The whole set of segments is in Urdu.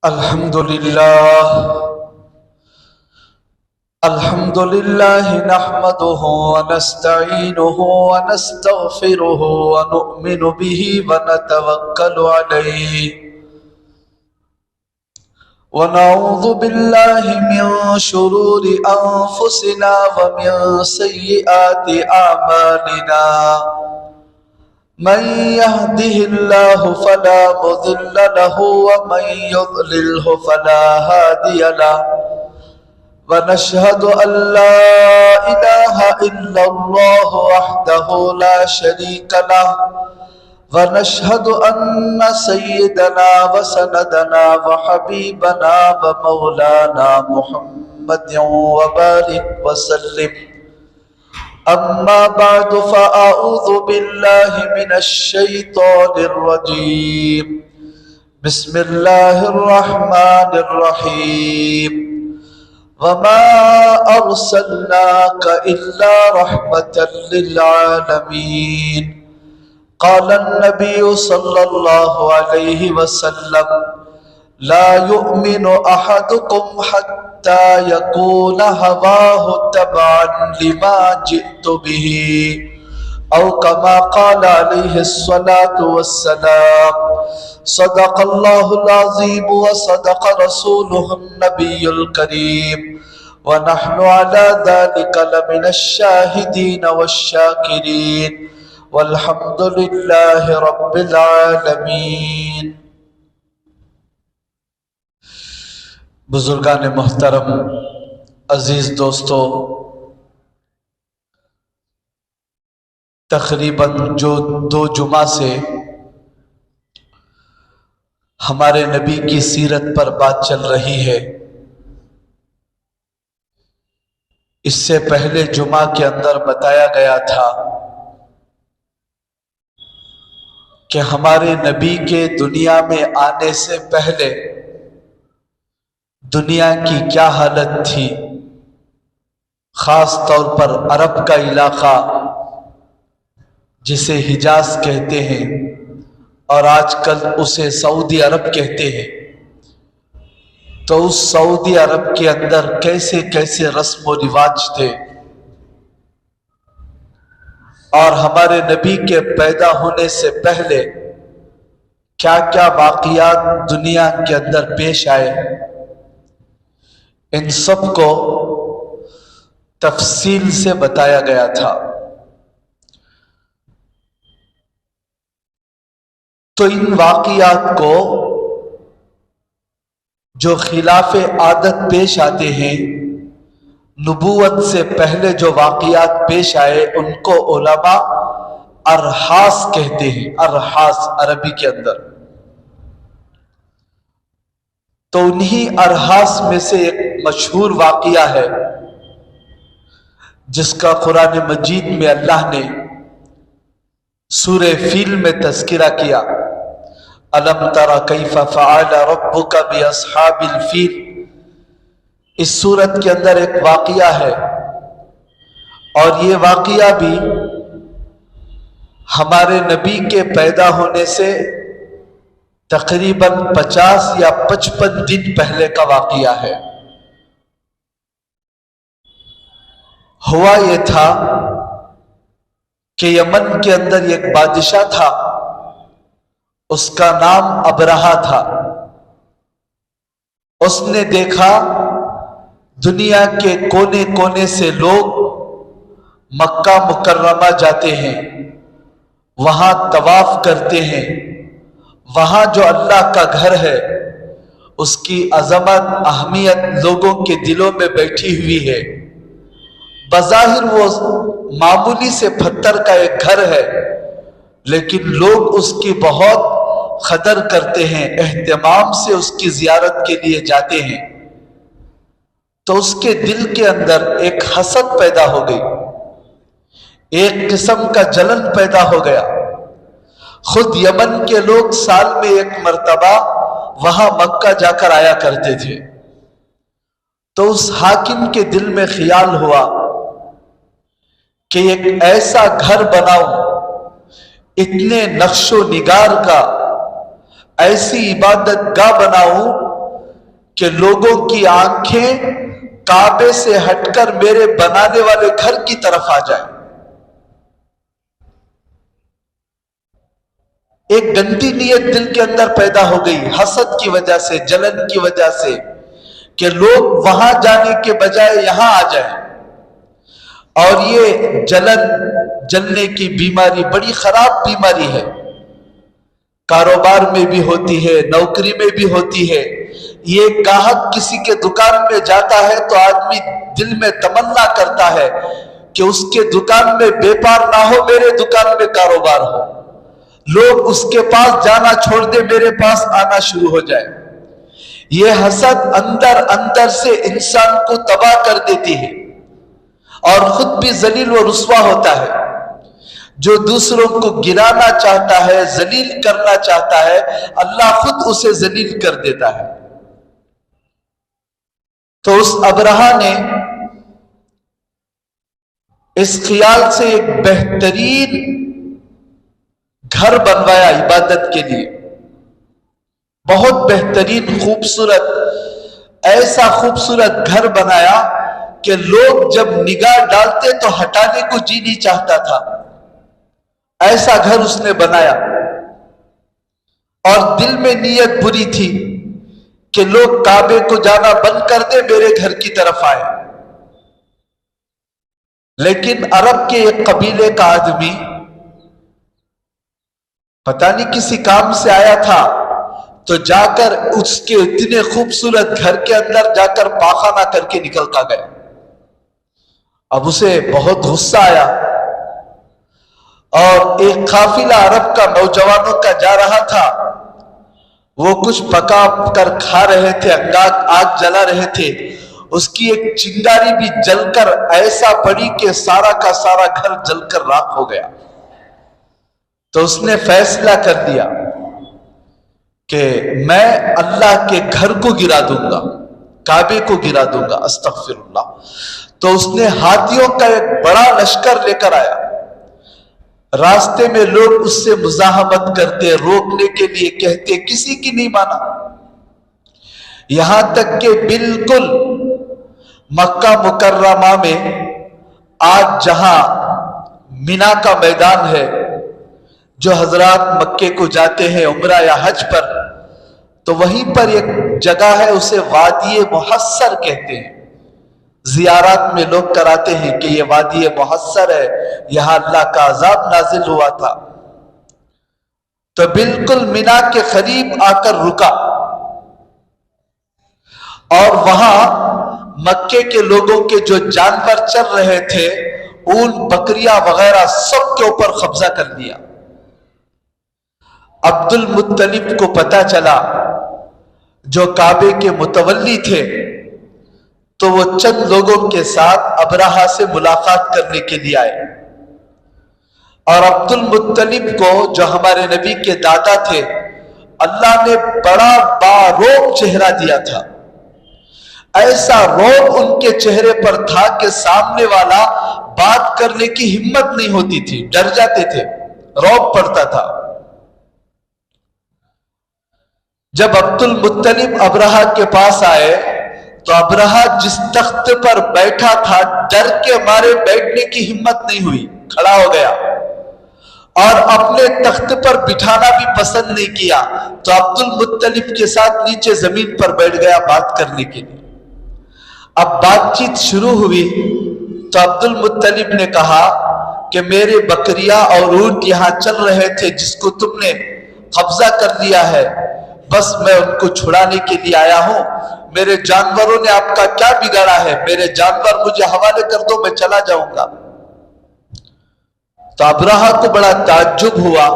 الحمد لله نحمده ونستعينه ونستغفره ونؤمن به ونتوكل عليه ونعوذ بالله من شرور أنفسنا ومن سيئات أعمالنا من يهده الله فلا مضل له ومن يضلله فلا هادي له ونشهد أن لا إله إلا الله وحده لا شريك له ونشهد أن سيدنا وسندنا وحبيبنا ومولانا محمد وبارك وسلم أما بعد فأعوذ بالله من الشيطان الرجيم بسم الله الرحمن الرحيم وما أرسلناك إلا رحمة للعالمين قال النبي صلى الله عليه وسلم لا يؤمن أحدكم حتى يكون هواه تبعا لما جئت به أو كما قال عليه الصلاة والسلام صدق الله العظيم وصدق رسوله النبي الكريم ونحن على ذلك لمن الشاهدين والشاكرين والحمد لله رب العالمین۔ بزرگان محترم، عزیز دوستو، تقریباً جو 2 جمعہ سے ہمارے نبی کی سیرت پر بات چل رہی ہے۔ اس سے پہلے جمعہ کے اندر بتایا گیا تھا کہ ہمارے نبی کے دنیا میں آنے سے پہلے دنیا کی کیا حالت تھی، خاص طور پر عرب کا علاقہ جسے حجاز کہتے ہیں اور آج کل اسے سعودی عرب کہتے ہیں، تو اس سعودی عرب کے اندر کیسے کیسے رسم و رواج تھے، اور ہمارے نبی کے پیدا ہونے سے پہلے کیا کیا واقعات دنیا کے اندر پیش آئے، ان سب کو تفصیل سے بتایا گیا تھا۔ تو ان واقعات کو جو خلاف عادت پیش آتے ہیں، نبوت سے پہلے جو واقعات پیش آئے، ان کو علماء ارحاس کہتے ہیں، ارحاس عربی کے اندر۔ تو انہی ارحاس میں سے ایک مشہور واقعہ ہے جس کا قرآن مجید میں اللہ نے سورہ فیل میں تذکرہ کیا۔ الم تر کیف فعل ربک باصحاب الفیل، اس سورت کے اندر ایک واقعہ ہے، اور یہ واقعہ بھی ہمارے نبی کے پیدا ہونے سے تقریباً 50 یا 55 دن پہلے کا واقعہ ہے۔ ہوا یہ تھا کہ یمن کے اندر ایک بادشاہ تھا، اس کا نام ابرہہ تھا۔ اس نے دیکھا دنیا کے کونے کونے سے لوگ مکہ مکرمہ جاتے ہیں، وہاں طواف کرتے ہیں، وہاں جو اللہ کا گھر ہے اس کی عظمت اہمیت لوگوں کے دلوں میں بیٹھی ہوئی ہے۔ بظاہر وہ معمولی سے پتھر کا ایک گھر ہے، لیکن لوگ اس کی بہت قدر کرتے ہیں، اہتمام سے اس کی زیارت کے لیے جاتے ہیں۔ تو اس کے دل کے اندر ایک حسد پیدا ہو گئی، ایک قسم کا جلن پیدا ہو گیا۔ خود یمن کے لوگ سال میں ایک مرتبہ وہاں مکہ جا کر آیا کرتے تھے، تو اس حاکم کے دل میں خیال ہوا کہ ایک ایسا گھر بناؤں، اتنے نقش و نگار کا، ایسی عبادت گاہ بناؤں کہ لوگوں کی آنکھیں کعبے سے ہٹ کر میرے بنانے والے گھر کی طرف آ جائیں. ایک گندی نیت دل کے اندر پیدا ہو گئی حسد کی وجہ سے، جلن کی وجہ سے، کہ لوگ وہاں جانے کے بجائے یہاں آ جائیں. اور یہ جلنے کی بیماری بڑی خراب بیماری ہے. کاروبار میں بھی ہوتی ہے، نوکری میں بھی ہوتی ہے. یہ گاہک کسی کے دکان میں جاتا ہے تو آدمی دل میں تمنا کرتا ہے کہ اس کے دکان میں بیپار نہ ہو، میرے دکان میں کاروبار ہو. لوگ اس کے پاس جانا چھوڑ دے، میرے پاس آنا شروع ہو جائے. یہ حسد اندر سے انسان کو تباہ کر دیتی ہے اور خود بھی ذلیل و رسوا ہوتا ہے. جو دوسروں کو گرانا چاہتا ہے، ذلیل کرنا چاہتا ہے، اللہ خود اسے ذلیل کر دیتا ہے. تو اس ابرہہ نے اس خیال سے ایک بہترین گھر بنوایا عبادت کے لیے. بہت بہترین خوبصورت، ایسا خوبصورت گھر بنایا کہ لوگ جب نگاہ ڈالتے تو ہٹانے کو جی نہیں چاہتا تھا. ایسا گھر اس نے بنایا اور دل میں نیت بری تھی کہ لوگ کعبے کو جانا بند کر دے، میرے گھر کی طرف آئے. لیکن عرب کے ایک قبیلے کا آدمی پتہ نہیں کسی کام سے آیا تھا تو جا کر اس کے اتنے خوبصورت گھر کے اندر جا کر پاخانہ کر کے نکلتا گیا. اب اسے بہت غصہ آیا اور ایک قافلہ عرب کا نوجوانوں کا جا رہا تھا. وہ کچھ پکا کر کھا رہے تھے، آگ جلا رہے تھے. اس کی ایک چنگاری بھی جل کر ایسا پڑی کہ سارا کا سارا گھر جل کر راکھ ہو گیا. تو اس نے فیصلہ کر دیا کہ میں اللہ کے گھر کو گرا دوں گا، کعبے کو گرا دوں گا. استغفر اللہ. تو اس نے ہاتھیوں کا ایک بڑا لشکر لے کر آیا. راستے میں لوگ اس سے مزاحمت کرتے، روکنے کے لیے کہتے، کسی کی نہیں مانا. یہاں تک کہ بالکل مکہ مکرمہ میں آج جہاں مینا کا میدان ہے، جو حضرات مکے کو جاتے ہیں عمرہ یا حج پر، تو وہیں پر ایک جگہ ہے، اسے وادی محصر کہتے ہیں. زیارات میں لوگ کراتے ہیں کہ یہ وادی محصر ہے، یہاں اللہ کا عذاب نازل ہوا تھا. تو بالکل مینا کے قریب آ کر رکا اور وہاں مکے کے لوگوں کے جو جانور چل رہے تھے، اون، بکریاں وغیرہ، سب کے اوپر قبضہ کر دیا. عبد المطلب کو پتا چلا، جو کعبے کے متولی تھے، تو وہ چند لوگوں کے ساتھ ابرہہ سے ملاقات کرنے کے لیے آئے. اور عبد المطلب کو، جو ہمارے نبی کے دادا تھے، اللہ نے بڑا باروب چہرہ دیا تھا. ایسا روب ان کے چہرے پر تھا کہ سامنے والا بات کرنے کی ہمت نہیں ہوتی تھی، ڈر جاتے تھے، روب پڑتا تھا. جب عبد المطلب ابرہہ کے پاس آئے تو ابرہہ جس تخت پر بیٹھا تھا، ڈر کے مارے بیٹھنے کی ہمت نہیں ہوئی، کھڑا ہو گیا اور اپنے تخت پر بٹھانا بھی پسند نہیں کیا. تو عبد المطلب کے ساتھ نیچے زمین پر بیٹھ گیا بات کرنے کے لیے. اب بات چیت شروع ہوئی تو عبد المطلب نے کہا کہ میرے بکریاں اور اونٹ یہاں چل رہے تھے جس کو تم نے قبضہ کر لیا ہے، بس میں ان کو چھڑانے کے لیے آیا ہوں. میرے جانوروں نے آپ کا کیا بگاڑا ہے؟ میرے جانور مجھے حوالے کر دو، میں چلا جاؤں گا. تو ابرہہ کو بڑا تعجب ہوا.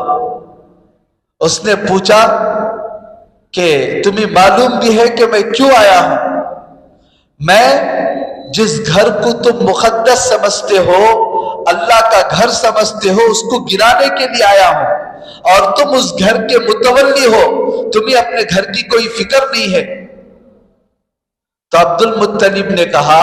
اس نے پوچھا کہ تمہیں معلوم بھی ہے کہ میں کیوں آیا ہوں؟ میں جس گھر کو تم مقدس سمجھتے ہو، اللہ کا گھر سمجھتے ہو، اس کو گرانے کے لیے آیا ہوں، اور تم اس گھر کے متولی ہو، تمہیں اپنے گھر کی کوئی فکر نہیں ہے. تو عبد المطلب نے کہا،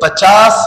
50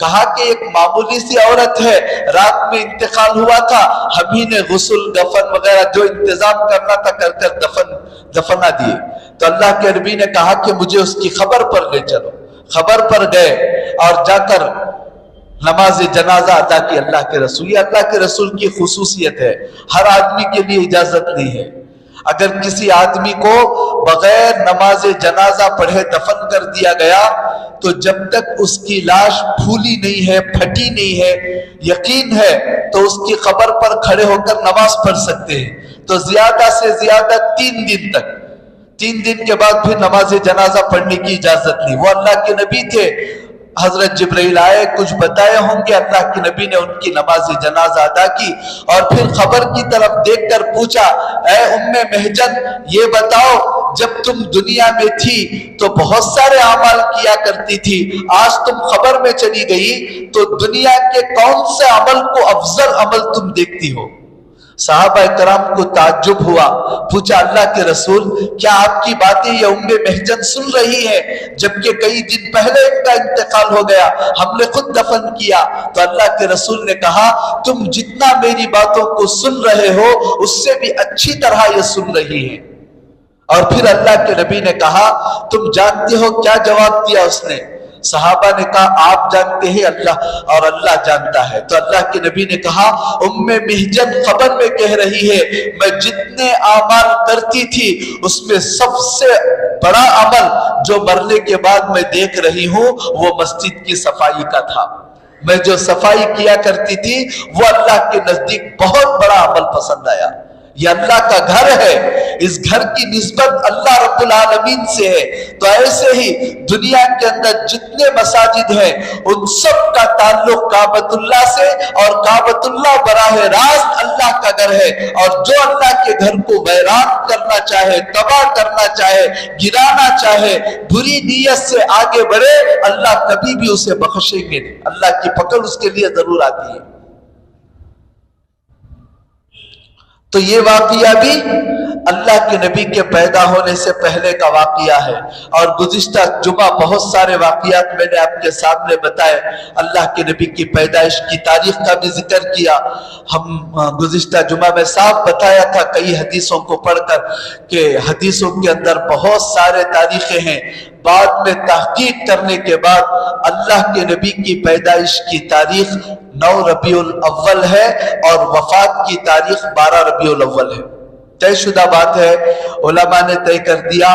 کہا کہ ایک معمولی سی عورت ہے، رات میں انتقال ہوا تھا، ہم ہی نے غسل دفن وغیرہ جو انتظام کرنا تھا کر کر دفنا دیے۔ تو اللہ کے نبی نے کہا کہ مجھے اس کی خبر پر لے چلو۔ خبر پر گئے اور جا کر نماز جنازہ ادا کی اللہ کے رسول۔ یہ اللہ کے رسول کی خصوصیت ہے، ہر آدمی کے لیے اجازت نہیں ہے۔ اگر کسی آدمی کو بغیر نماز جنازہ پڑھے دفن کر دیا گیا تو جب تک اس کی لاش پھولی نہیں ہے، پھٹی نہیں ہے، یقین ہے تو اس کی قبر پر کھڑے ہو کر نماز پڑھ سکتے ہیں، تو زیادہ سے زیادہ 3 دن تک، 3 دن کے بعد پھر نماز جنازہ پڑھنے کی اجازت نہیں۔ وہ اللہ کے نبی تھے، حضرت جبرائیل آئے، کچھ بتائے ہوں گے، اللہ کے نبی نے ان کی نماز جنازہ ادا کی اور پھر خبر کی طرف دیکھ کر پوچھا، اے ام مہجن یہ بتاؤ جب تم دنیا میں تھی تو بہت سارے اعمال کیا کرتی تھی، آج تم خبر میں چلی گئی تو دنیا کے کون سے عمل کو افضل عمل تم دیکھتی ہو؟ صحابہ کرام کو تعجب ہوا، پوچھا اللہ کے رسول کیا آپ کی باتیں یہ ام مہجن سن رہی ہے جبکہ کئی دن پہلے ان کا انتقال ہو گیا، ہم نے خود دفن کیا؟ تو اللہ کے رسول نے کہا تم جتنا میری باتوں کو سن رہے ہو اس سے بھی اچھی طرح یہ سن رہی ہے۔ اور پھر اللہ کے نبی نے کہا تم جانتے ہو کیا جواب دیا اس نے؟ صحابہ نے کہا آپ جانتے ہیں اللہ اور اللہ جانتا ہے۔ تو اللہ کے نبی نے کہا ام مہجن خبر میں کہہ رہی ہے میں جتنے اعمال کرتی تھی اس میں سب سے بڑا عمل جو مرنے کے بعد میں دیکھ رہی ہوں وہ مسجد کی صفائی کا تھا۔ میں جو صفائی کیا کرتی تھی وہ اللہ کے نزدیک بہت بڑا عمل پسند آیا۔ یہ اللہ کا گھر ہے، اس گھر کی نسبت اللہ رب العالمین سے ہے، تو ایسے ہی دنیا کے اندر جتنے مساجد ہیں ان سب کا تعلق کعبۃ اللہ سے، اور کعبۃ اللہ براہ راست اللہ کا گھر ہے، اور جو اللہ کے گھر کو ویران کرنا چاہے، تباہ کرنا چاہے، گرانا چاہے، بری نیت سے آگے بڑھے، اللہ کبھی بھی اسے بخشیں گے نہیں، اللہ کی پکڑ اس کے لیے ضرور آتی ہے۔ تو یہ واقعہ بھی اللہ کے نبی کے پیدا ہونے سے پہلے کا واقعہ ہے، اور گزشتہ جمعہ بہت سارے واقعات میں نے آپ کے سامنے بتائے، اللہ کے نبی کی پیدائش کی تاریخ کا بھی ذکر کیا۔ ہم گزشتہ جمعہ میں صاف بتایا تھا کئی حدیثوں کو پڑھ کر کہ حدیثوں کے اندر بہت سارے تاریخیں ہیں، بعد میں تحقیق کرنے کے بعد اللہ کے نبی کی پیدائش کی تاریخ 9 ربیع الاول ہے اور وفات کی تاریخ 12 ربیع الاول ہے۔ طے شدہ بات ہے، علماء نے طے کر دیا،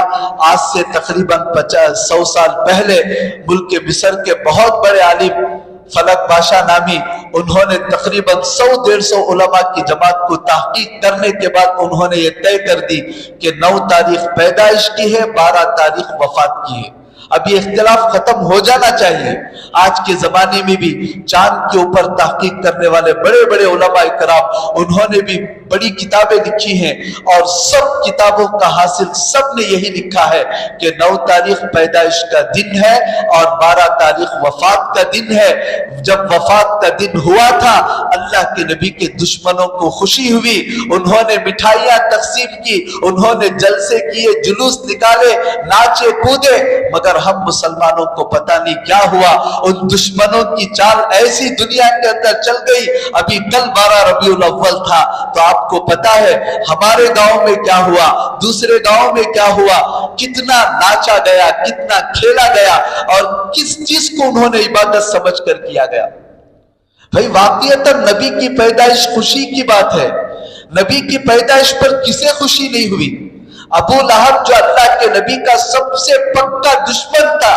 آج سے تقریباً 100 سال پہلے ملک مصر کے بہت بڑے عالم فلک بادشاہ نامی، انہوں نے تقریباً 100-150 علماء کی جماعت کو تحقیق کرنے کے بعد انہوں نے یہ طے کر دی کہ 9 تاریخ پیدائش کی ہے، 12 تاریخ وفات کی ہے۔ اب یہ اختلاف ختم ہو جانا چاہیے۔ آج کے زمانے میں بھی چاند کے اوپر تحقیق کرنے والے بڑے بڑے علماء کرام انہوں نے بھی بڑی کتابیں لکھی ہیں، اور سب کتابوں کا حاصل سب نے یہی لکھا ہے کہ 9 تاریخ پیدائش کا دن ہے اور 12 تاریخ وفات کا دن ہے۔ جب وفات کا دن ہوا تھا اللہ کے نبی کے دشمنوں کو خوشی ہوئی، انہوں نے مٹھائیاں تقسیم کی، انہوں نے جلسے کیے، جلوس نکالے، ناچے کودے، مگر ہم مسلمانوں کو پتہ نہیں کیا ہوا، ان دشمنوں کی چال ایسی دنیا کے اندر چل گئی۔ ابھی کل 12 ربیع الاول تھا، تو آپ کو پتا ہے ہمارے گاؤں میں کیا ہوا، دوسرے گاؤں میں کیا ہوا، کتنا ناچا گیا، کتنا کھیلا گیا، اور کس چیز کو انہوں نے عبادت سمجھ کر کیا گیا۔ بھائی واقعتاً نبی کی پیدائش خوشی کی بات ہے، نبی کی پیدائش پر کسے خوشی نہیں ہوئی؟ ابو لہب جو اللہ کے نبی کا سب سے پکا دشمن تھا،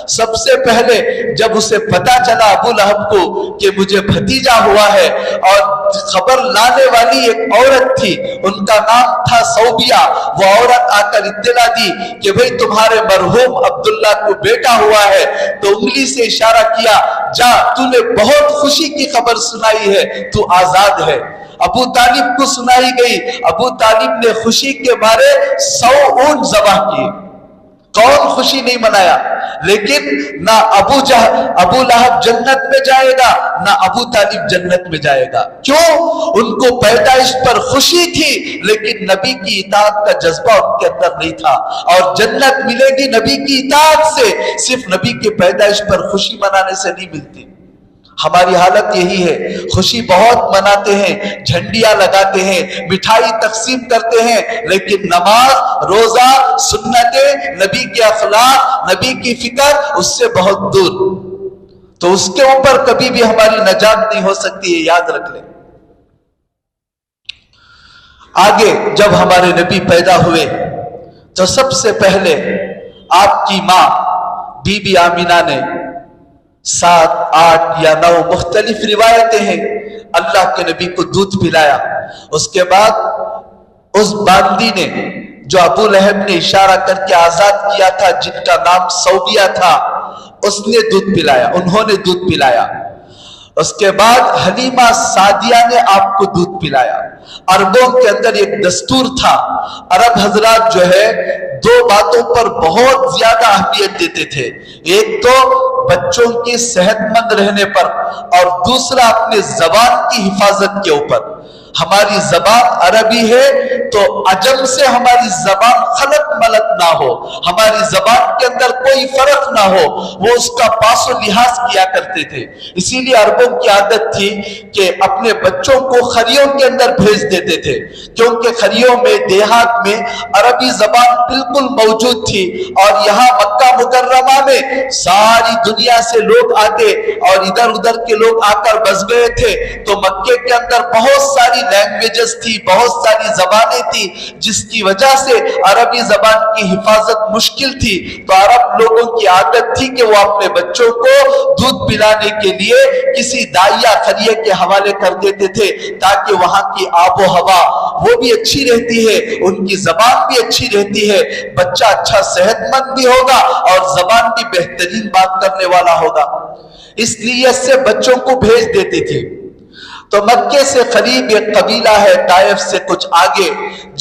سب سے پہلے جب اسے پتا چلا ابو لہب کو کہ مجھے بھتیجا ہوا ہے، اور خبر لانے والی ایک عورت تھی، ان کا نام تھا صوبیہ، وہ عورت آ کر اطلاع دی کہ بھئی تمہارے مرحوم عبداللہ کو بیٹا ہوا ہے، تو انگلی سے اشارہ کیا، جا تو نے بہت خوشی کی خبر سنائی ہے، تو آزاد ہے۔ ابو طالب کو سنائی گئی، ابو طالب نے خوشی کے مارے 100 اونٹ ذبح کیے۔ کون خوشی نہیں منایا؟ لیکن نہ ابو لہب جنت میں جائے گا، نہ ابو طالب جنت میں جائے گا۔ کیوں؟ ان کو پیدائش پر خوشی تھی لیکن نبی کی اطاعت کا جذبہ ان کے اندر نہیں تھا، اور جنت ملے گی نبی کی اطاعت سے، صرف نبی کی پیدائش پر خوشی منانے سے نہیں ملتی۔ ہماری حالت یہی ہے، خوشی بہت مناتے ہیں، جھنڈیاں لگاتے ہیں، مٹھائی تقسیم کرتے ہیں، لیکن نماز، روزہ، سنتیں، نبی کے اخلاق، نبی کی فکر اس سے بہت دور. تو اس کے اوپر کبھی بھی ہماری نجات نہیں ہو سکتی ہے، یاد رکھ لیں. آگے جب ہمارے نبی پیدا ہوئے تو سب سے پہلے آپ کی ماں بی بی آمینہ نے 7, 8 یا 9 مختلف روایتیں ہیں، اللہ کے نبی کو دودھ پلایا. اس کے بعد اس باندی نے جو ابو لہب نے اشارہ کر کے آزاد کیا تھا، جن کا نام سوبیہ تھا، اس نے دودھ پلایا، انہوں نے دودھ پلایا. اس کے بعد حلیمہ سعدیہ نے آپ کو دودھ پلایا. عربوں کے اندر ایک دستور تھا، عرب حضرات جو ہے 2 باتوں پر بہت زیادہ اہمیت دیتے تھے. ایک تو بچوں کی صحت مند رہنے پر، اور دوسرا اپنے زبان کی حفاظت کے اوپر. ہماری زبان عربی ہے تو عجم سے ہماری زبان خلط ملط نہ ہو، ہماری زبان کے اندر کوئی فرق نہ ہو، وہ اس کا پاس و لحاظ کیا کرتے تھے. اسی لیے عربوں کی عادت تھی کہ اپنے بچوں کو خریوں کے اندر بھیج دیتے تھے، کیونکہ خریوں میں، دیہات میں عربی زبان بالکل موجود تھی. اور یہاں مکہ مکرمہ میں ساری دنیا سے لوگ آتے اور ادھر ادھر کے لوگ آ کر بس گئے تھے. تو مکے کے اندر بہت ساری لینگویجز تھی، بہت ساری زبانیں تھی، جس کی وجہ سے عربی زبان کی حفاظت مشکل تھی. تو عرب لوگوں کی عادت تھی کہ وہ اپنے بچوں کو دودھ پلانے کے لیے کسی دائیا خریے کے حوالے کر دیتے تھے، تاکہ وہاں کی آب و ہوا وہ بھی اچھی رہتی ہے، ان کی زبان بھی اچھی رہتی ہے، بچہ اچھا صحت مند بھی ہوگا اور زبان بھی بہترین بات کرنے والا ہوگا. اس لیے سے بچوں کو بھیج دیتے تھے. تو مکے سے قریب ایک قبیلہ ہے طائف سے کچھ آگے،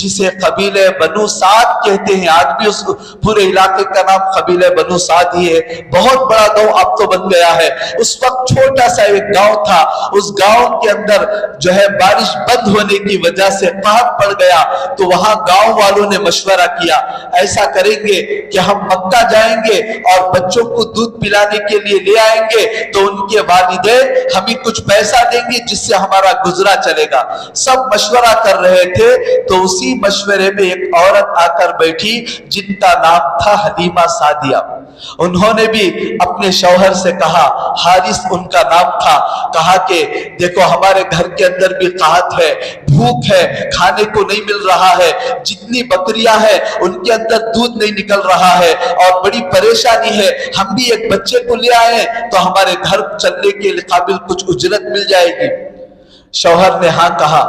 جسے قبیلہ بنو سعد کہتے ہیں. آج بھی اس پورے علاقے کا نام قبیلہ بنو سعد ہی ہے. بہت بڑا گاؤں اب تو بن گیا ہے، اس وقت چھوٹا سا ایک گاؤں تھا. اس گاؤں کے اندر جو ہے بارش بند ہونے کی وجہ سے قحط پڑ گیا. تو وہاں گاؤں والوں نے مشورہ کیا، ایسا کریں گے کہ ہم مکہ جائیں گے اور بچوں کو دودھ پلانے کے لیے لے آئیں گے، تو ان کے والدین ہمیں کچھ پیسہ دیں گے جس سے ہمارا گزرا چلے گا. سب مشورہ کر رہے تھے تو اسی مشورے میں ایک عورت آ کر بیٹھی جن کا نام تھا حلیمہ سعدیہ. انہوں نے بھی اپنے شوہر سے کہا، حارث ان کا نام تھا، کہا کہ دیکھو ہمارے گھر کے اندر بھی قحط ہے، بھوک ہے، کھانے کو نہیں مل رہا ہے، جتنی بکریاں ہیں ان کے اندر دودھ نہیں نکل رہا ہے اور بڑی پریشانی ہے. ہم بھی ایک بچے کو لے آئے تو ہمارے گھر چلنے کے قابل کچھ اجرت مل جائے گی. شوہر نے ہاں کہا.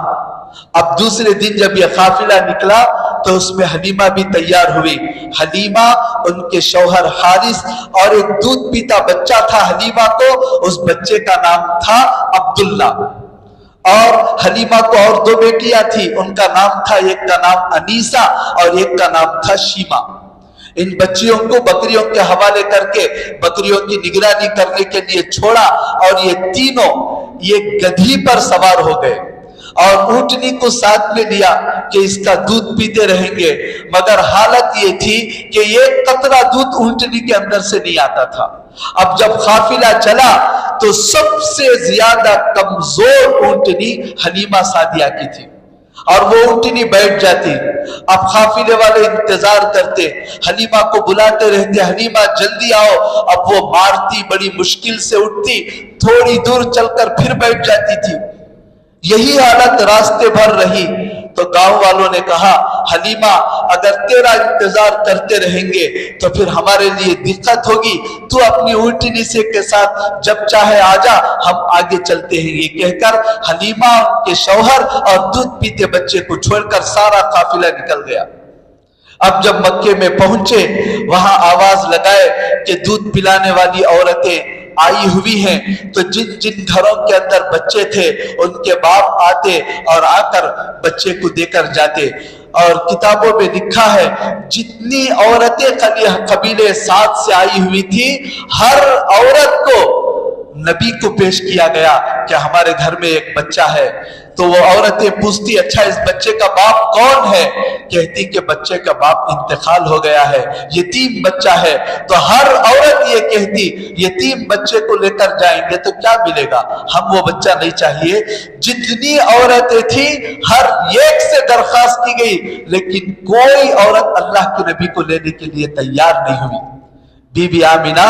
اب دوسرے دن جب یہ قافلہ نکلا تو اس میں حلیمہ بھی تیار ہوئی. حلیمہ، ان کے شوہر حارث اور ایک دودھ پیتا بچہ تھا حلیمہ کو، اس بچے کا نام تھا عبداللہ. اور حلیمہ کو اور 2 بیٹیاں تھی، ان کا نام تھا، ایک کا نام انیسہ اور ایک کا نام تھا شیما. ان بچیوں کو بکریوں کے حوالے کر کے بکریوں کی نگرانی کرنے کے لیے چھوڑا، اور یہ تینوں یہ گدھی پر سوار ہو گئے اور اونٹنی کو ساتھ میں لیا کہ اس کا دودھ پیتے رہیں گے. مگر حالت یہ تھی کہ ایک قطرہ دودھ اونٹنی کے اندر سے نہیں آتا تھا. اب جب قافلہ چلا تو سب سے زیادہ کمزور اونٹنی حلیمہ سعدیہ کی تھی، اور وہ اونٹنی بیٹھ جاتی. اب قافلے والے انتظار کرتے، حلیمہ کو بلاتے رہتے، حلیمہ جلدی آؤ. اب وہ مارتی، بڑی مشکل سے اٹھتی، تھوڑی دور چل کر پھر بیٹھ جاتی تھی. یہی حالت راستے بھر رہی. تو گاؤں والوں نے کہا، حلیمہ اگر تیرا انتظار کرتے رہیں گے تو پھر ہمارے لیے دقت ہوگی، تو اپنی اونٹنی سے کے ساتھ جب چاہے آجا، ہم آگے چلتے ہیں. یہ کہہ کر حلیمہ کے شوہر اور دودھ پیتے بچے کو چھوڑ کر سارا قافلہ نکل گیا. اب جب مکے میں پہنچے، وہاں آواز لگائے کہ دودھ پلانے والی عورتیں آئی ہوئی ہیں. تو جن جن گھروں کے اندر بچے تھے ان کے باپ آتے اور آ کر بچے کو دے کر جاتے. اور کتابوں میں لکھا ہے جتنی عورتیں قبیلے سعد سے آئی ہوئی تھی، ہر عورت کو نبی کو پیش کیا گیا کہ ہمارے گھر میں ایک بچہ ہے. تو وہ عورتیں پوچھتی اچھا اس بچے کا باپ کون ہے؟ کہتی کہ بچے کا باپ انتقال ہو گیا ہے، یتیم بچہ ہے۔ تو ہر عورت یہ کہتی یتیم بچے کو لے کر جائیں گے تو کیا ملے گا، ہم وہ بچہ نہیں چاہیے۔ جتنی عورتیں تھیں ہر ایک سے درخواست کی گئی، لیکن کوئی عورت اللہ کے نبی کو لینے کے لیے تیار نہیں ہوئی۔ بی بی آمینہ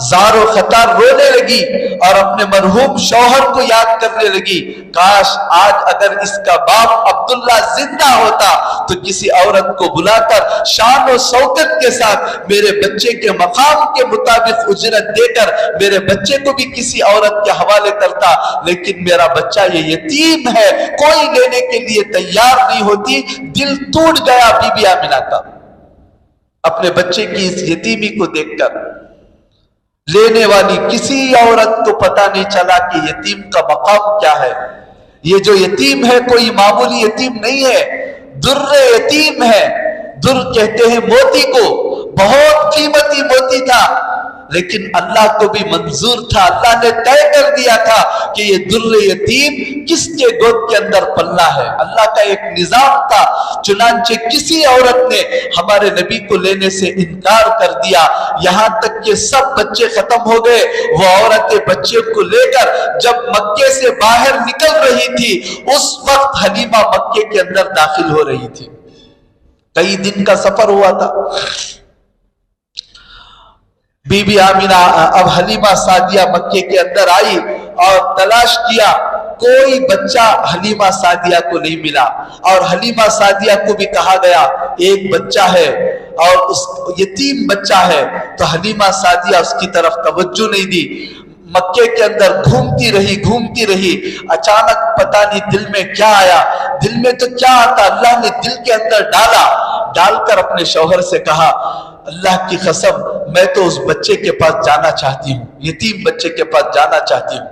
زار و خطار رونے لگی اور اپنے مرحوم شوہر کو یاد کرنے لگی، کاش آج اگر اس کا باپ عبداللہ زندہ ہوتا تو کسی عورت کو بلا کر شان و شوکت کے ساتھ میرے بچے کے مقام کے مطابق اجرت دے کر میرے بچے کو بھی کسی عورت کے حوالے کرتا، لیکن میرا بچہ یہ یتیم ہے، کوئی لینے کے لیے تیار نہیں ہوتی۔ دل ٹوٹ گیا بی بی آمینہ کا اپنے بچے کی اس یتیمی کو دیکھ کر۔ لینے والی کسی عورت کو پتہ نہیں چلا کہ یتیم کا مقام کیا ہے۔ یہ جو یتیم ہے کوئی معمولی یتیم نہیں ہے، در یتیم ہے۔ در کہتے ہیں موتی کو، بہت قیمتی موتی تھا، لیکن اللہ کو بھی منظور تھا، اللہ نے طے کر دیا تھا کہ یہ در یتیم کس کے گود کے اندر پلنا ہے۔ اللہ کا ایک نظام تھا، چنانچہ کسی عورت نے ہمارے نبی کو لینے سے انکار کر دیا، یہاں تک کہ سب بچے ختم ہو گئے۔ وہ عورتیں بچے کو لے کر جب مکے سے باہر نکل رہی تھی، اس وقت حلیمہ مکے کے اندر داخل ہو رہی تھی۔ کئی دن کا سفر ہوا تھا۔ بی بی آمینہ اب حلیمہ سعدیہ مکے کے اندر آئی اور تلاش کیا، کوئی بچہ حلیمہ سعدیہ کو نہیں ملا، اور حلیمہ سعدیہ کو بھی کہا گیا ایک بچہ ہے اور اس یتیم بچہ ہے، تو حلیمہ سعدیہ اس کی طرف توجہ نہیں دی۔ مکے کے اندر گھومتی رہی، اچانک پتہ نہیں دل میں کیا آیا، دل میں تو کیا آتا، اللہ نے دل کے اندر ڈال کر اپنے شوہر سے کہا اللہ کی قسم میں تو اس بچے کے پاس جانا چاہتی ہوں، یتیم بچے کے پاس جانا چاہتی ہوں۔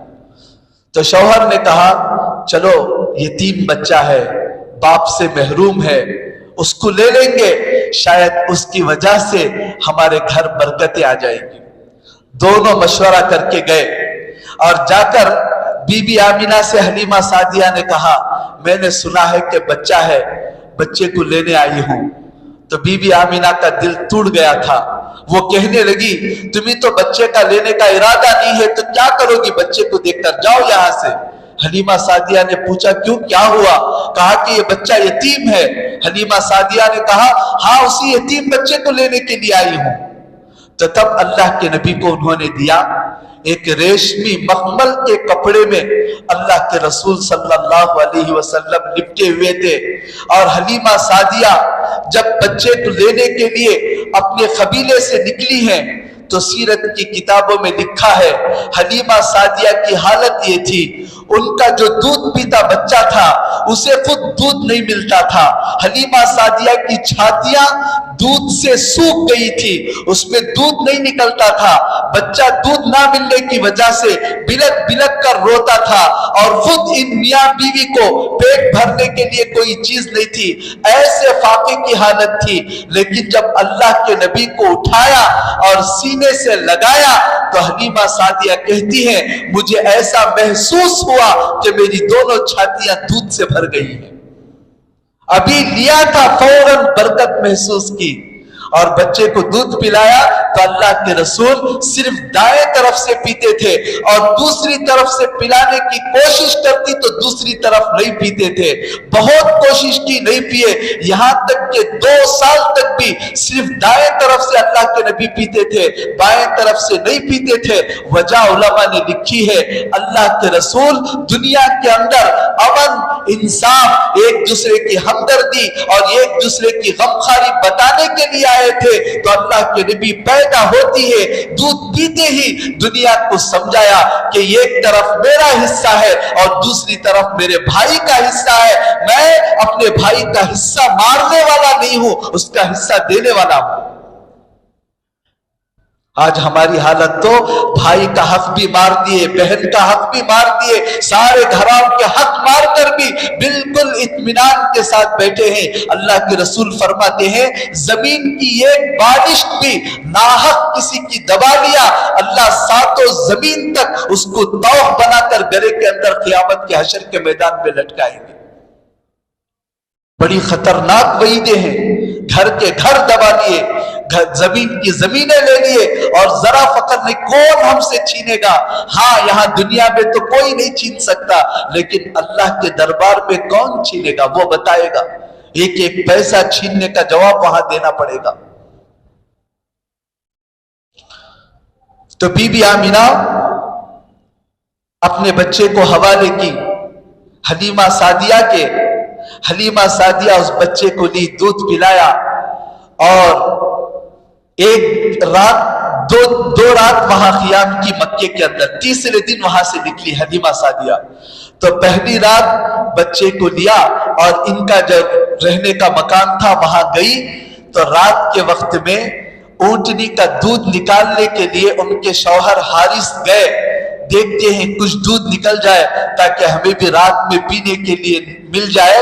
تو شوہر نے کہا چلو یتیم بچہ ہے، باپ سے محروم ہے، اس کو لے لیں گے، شاید اس کی وجہ سے ہمارے گھر برکتیں آ جائیں گی۔ دونوں مشورہ کر کے گئے اور جا کر بی بی آمینہ سے حلیمہ سعدیہ نے کہا میں نے سنا ہے کہ بچہ ہے، بچے کو لینے آئی ہوں۔ تو بی بی آمینہ کا دل ٹوٹ گیا تھا، وہ کہنے لگی تمہیں تو بچے کا لینے کا ارادہ نہیں ہے تو کیا کرو گی، بچے کو دیکھ کر جاؤ یہاں سے۔ حلیمہ سعدیہ نے پوچھا کیوں، کیا ہوا؟ کہا کہ یہ بچہ یتیم ہے۔ حلیمہ سعدیہ نے کہا ہاں اسی یتیم بچے کو لینے کے لیے آئی ہوں۔ تو تب اللہ کے نبی کو انہوں نے دیا ایک ریشمی مخمل کے کپڑے میں، اللہ کے رسول صلی اللہ علیہ وسلم لپٹے ہوئے تھے، اور حلیمہ سعدیہ جب بچے کو لینے کے لیے اپنے قبیلے سے نکلی ہیں تو سیرت کی کتابوں میں لکھا ہے حلیمہ سعدیہ کی حالت یہ تھی، ان کا جو دودھ پیتا بچہ تھا اسے خود دودھ نہیں ملتا تھا، حلیمہ سعدیہ کی چھاتیاں دودھ سے سوکھ گئی تھی، اس میں دودھ نہیں نکلتا تھا، بچہ دودھ نہ ملنے کی وجہ سے بلک بلک کر روتا تھا، اور خود ان میاں بیوی کو پیٹ بھرنے کے لیے کوئی چیز نہیں تھی، ایسے فاقے کی حالت تھی۔ لیکن جب اللہ کے نبی کو اٹھایا اور سینے سے لگایا تو حلیمہ سعدیہ کہتی ہیں مجھے ایسا محسوس ہوا کہ میری دونوں چھاتیاں دودھ سے بھر گئی ہیں، ابھی لیا تھا فوراً برکت محسوس کی، اور بچے کو دودھ پلایا تو اللہ کے رسول صرف دائیں طرف سے پیتے تھے، اور دوسری طرف سے پلانے کی کوشش کرتی تو دوسری طرف نہیں پیتے تھے، بہت کوشش کی نہیں پیے، یہاں تک کہ 2 سال تک بھی صرف دائیں طرف سے اللہ کے نبی پیتے تھے، بائیں طرف سے نہیں پیتے تھے۔ وجہ علماء نے لکھی ہے اللہ کے رسول دنیا کے اندر امن، انصاف، ایک دوسرے کی ہمدردی اور ایک دوسرے کی غمخواری بتانے کے لیے آئے تھے، تو اللہ کے نبی پیدا ہوتی ہے دودھ پیتے ہی دنیا کو سمجھایا کہ ایک طرف میرا حصہ ہے اور دوسری طرف میرے بھائی کا حصہ ہے، میں اپنے بھائی کا حصہ مارنے والا نہیں ہوں، اس کا حصہ دینے والا ہوں۔ آج ہماری حالت تو بھائی کا حق بھی مار دیے، بہن کا حق بھی مار دیے، سارے گھران کے حق مار کر بھی بالکل اطمینان کے ساتھ بیٹھے ہیں۔ اللہ کے رسول فرماتے ہیں زمین کی ایک بارش بھی ناحق کسی کی دبا لیا، اللہ ساتوں زمین تک اس کو طوق بنا کر گرے کے اندر قیامت کے حشر کے میدان میں لٹکائیں گے۔ بڑی خطرناک وعیدیں ہیں۔ گھر کے گھر دبا لیے، زمین کی زمینیں لے لیے، اور ذرا فقر نہیں، کون ہم سے چھینے گا؟ ہاں یہاں دنیا میں تو کوئی نہیں چھین سکتا، لیکن اللہ کے دربار میں کون چھینے گا؟ وہ بتائے گا۔ ایک ایک پیسہ چھیننے کا جواب وہاں دینا پڑے گا۔ تو بی بی آمینہ اپنے بچے کو حوالے کی حلیمہ سعدیہ کے۔ حلیمہ سعدیہ اس بچے کو لی، دودھ پلایا، اور ایک رات دو رات وہاں قیام کی مکے کے اندر، تیسرے دن وہاں سے نکلی حلیمہ سعدیہ۔ تو پہلی رات بچے کو لیا اور ان کا جو رہنے کا مکان تھا وہاں گئی، تو رات کے وقت میں اونٹنی کا دودھ نکالنے کے لیے ان کے شوہر حارث گئے، دیکھتے ہیں کچھ دودھ نکل جائے تاکہ ہمیں بھی رات میں پینے کے لیے مل جائے۔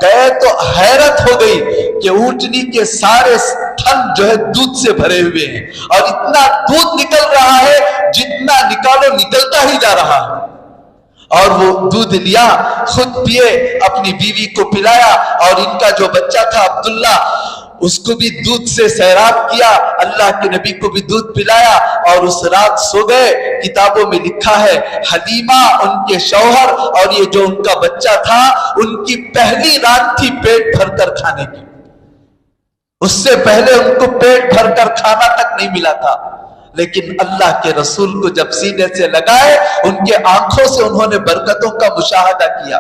گئے تو حیرت ہو گئی کہ اونٹنی کے سارے تھن جو ہے دودھ سے بھرے ہوئے ہیں، اور اتنا دودھ نکل رہا ہے جتنا نکالو نکلتا ہی جا رہا ہے۔ اور وہ دودھ لیا، خود پیے، اپنی بیوی کو پلایا، اور ان کا جو بچہ تھا عبداللہ اس کو بھی دودھ سے سیراب کیا، اللہ کے نبی کو بھی دودھ پلایا، اور اس رات سو گئے۔ کتابوں میں لکھا ہے حلیمہ، ان کے شوہر اور یہ جو ان کا بچہ تھا، ان کی پہلی رات تھی پیٹ بھر کر کھانے کی۔ اس سے پہلے ان کو پیٹ بھر کر کھانا تک نہیں ملا تھا، لیکن اللہ کے رسول کو جب سینے سے لگائے، ان کے آنکھوں سے انہوں نے برکتوں کا مشاہدہ کیا۔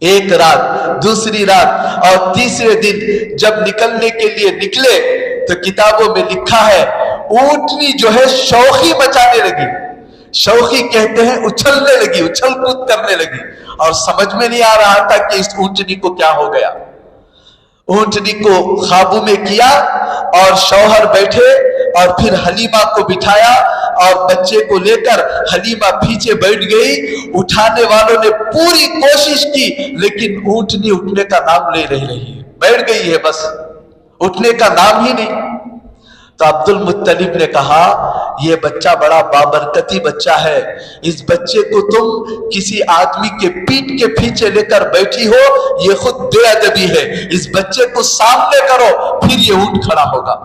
ایک رات، دوسری رات، اور تیسرے دن جب نکلنے کے لیے نکلے تو کتابوں میں لکھا ہے اونٹنی جو ہے شوخی مچانے لگی۔ شوخی کہتے ہیں اچھلنے لگی، اچھل کود کرنے لگی، اور سمجھ میں نہیں آ رہا تھا کہ اس اونٹنی کو کیا ہو گیا۔ اونٹنی کو قابو میں کیا، اور شوہر بیٹھے، اور پھر حلیمہ کو بٹھایا، اور بچے کو لے کر حلیمہ پیچھے بیٹھ گئی۔ اٹھانے والوں نے پوری کوشش کی، لیکن اونٹنی اٹھنے کا نام لے رہی ہے، بیٹھ گئی ہے، بس اٹھنے کا نام ہی نہیں۔ تو عبد المطلب نے کہا یہ بچہ بڑا بابرکتی بچہ ہے، اس بچے کو تم کسی آدمی کے پیٹ کے پیچھے لے کر بیٹھی ہو، یہ خود بے ادبی ہے، اس بچے کو سامنے کرو، پھر یہ اونٹ کھڑا ہوگا۔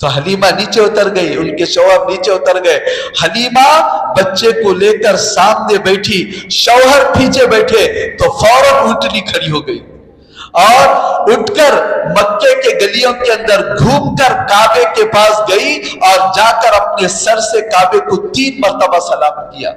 تو حلیمہ نیچے اتر گئی، ان کے شوہر نیچے اتر گئے، حلیمہ بچے کو لے کر سامنے بیٹھی، شوہر پیچھے بیٹھے، تو فوراً اونٹنی کھڑی ہو گئی، اور اٹھ کر مکے کے گلیوں کے اندر گھوم کر کعبے کے پاس گئی، اور جا کر اپنے سر سے کعبے کو 3 مرتبہ سلام کیا،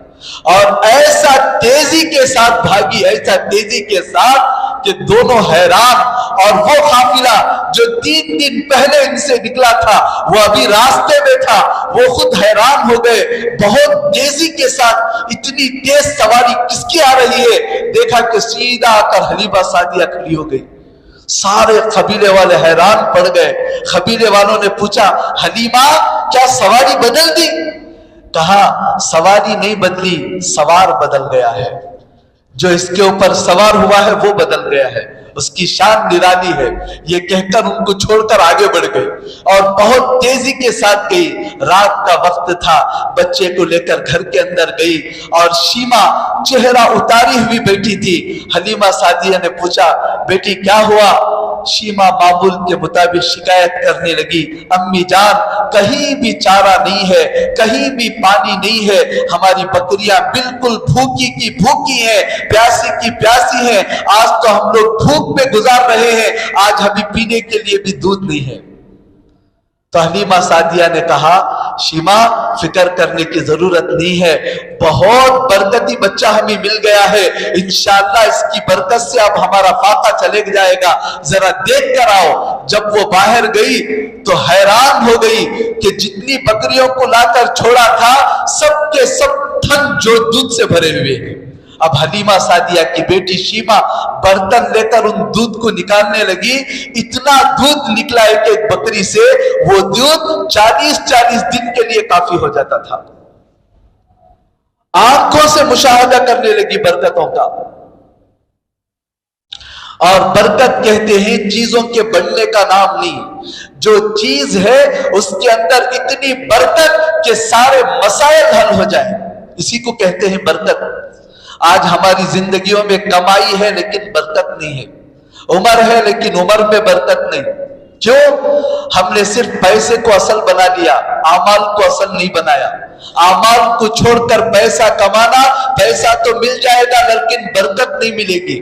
اور ایسا تیزی کے ساتھ بھاگی، ایسا تیزی کے ساتھ کہ دونوں حیران، اور وہ قافلہ جو 3 دن پہلے ان سے نکلا تھا وہ ابھی راستے میں تھا، وہ خود حیران ہو گئے۔ بہت تیزی کے ساتھ اتنی تیز سواری کس کی آ رہی ہے؟ دیکھا کہ سیدھا آ کر حلیمہ سعدیہ کھڑی ہو گئی۔ سارے قبیلے والے حیران پڑ گئے۔ قبیلے والوں نے پوچھا حلیمہ کیا سواری بدل دی؟ کہا سواری نہیں بدلی، سوار بدل گیا ہے، جو اس کے اوپر سوار ہوا ہے وہ بدل گیا ہے، اس کی شان نرالی ہے۔ یہ کہہ کر ان کو چھوڑ کر آگے بڑھ گئی، اور بہت تیزی کے ساتھ گئی۔ رات کا وقت تھا، بچے کو لے کر گھر کے اندر گئی، اور شیما چہرہ اتاری ہوئی بیٹھی تھی۔ حلیمہ سعدیہ نے پوچھا بیٹی کیا ہوا؟ شیما معمول کے مطابق شکایت کرنے لگی، امی جان کہیں بھی چارہ نہیں ہے، کہیں بھی پانی نہیں ہے، ہماری بکریاں بالکل بھوکی کی بھوکی ہیں، پیاسی کی پیاسی ہیں، آج تو ہم لوگ بھوک میں گزار رہے ہیں، آج ہمیں پینے کے لیے بھی دودھ نہیں ہے۔ تو حلیمہ سعدیہ نے کہا شیما فکر کرنے کی ضرورت نہیں ہے، بہت برکتی بچہ ہمیں مل گیا ہے، انشاءاللہ اس کی برکت سے اب ہمارا فاقہ چلے جائے گا، ذرا دیکھ کر آؤ۔ جب وہ باہر گئی تو حیران ہو گئی کہ جتنی بکریوں کو لا کر چھوڑا تھا سب کے سب تھن جو دودھ سے بھرے ہوئے ہیں، اب حلیمہ سعدیہ کی بیٹی شیما برتن لے کر ان دودھ کو نکالنے لگی. اتنا دودھ نکلا ایک ایک بکری سے, وہ دودھ 40 دن کے لیے کافی ہو جاتا تھا. آنکھوں سے مشاہدہ کرنے لگی برکتوں کا. اور برکت کہتے ہیں چیزوں کے بڑھنے کا نام نہیں, جو چیز ہے اس کے اندر اتنی برکت کہ سارے مسائل حل ہو جائیں, اسی کو کہتے ہیں برکت. آج ہماری زندگیوں میں کمائی ہے لیکن برکت نہیں ہے, عمر ہے لیکن عمر میں برکت نہیں. کیوں؟ ہم نے صرف پیسے کو اصل بنا لیا, اعمال کو اصل نہیں بنایا. اعمال کو چھوڑ کر پیسہ کمانا, پیسہ تو مل جائے گا لیکن برکت نہیں ملے گی.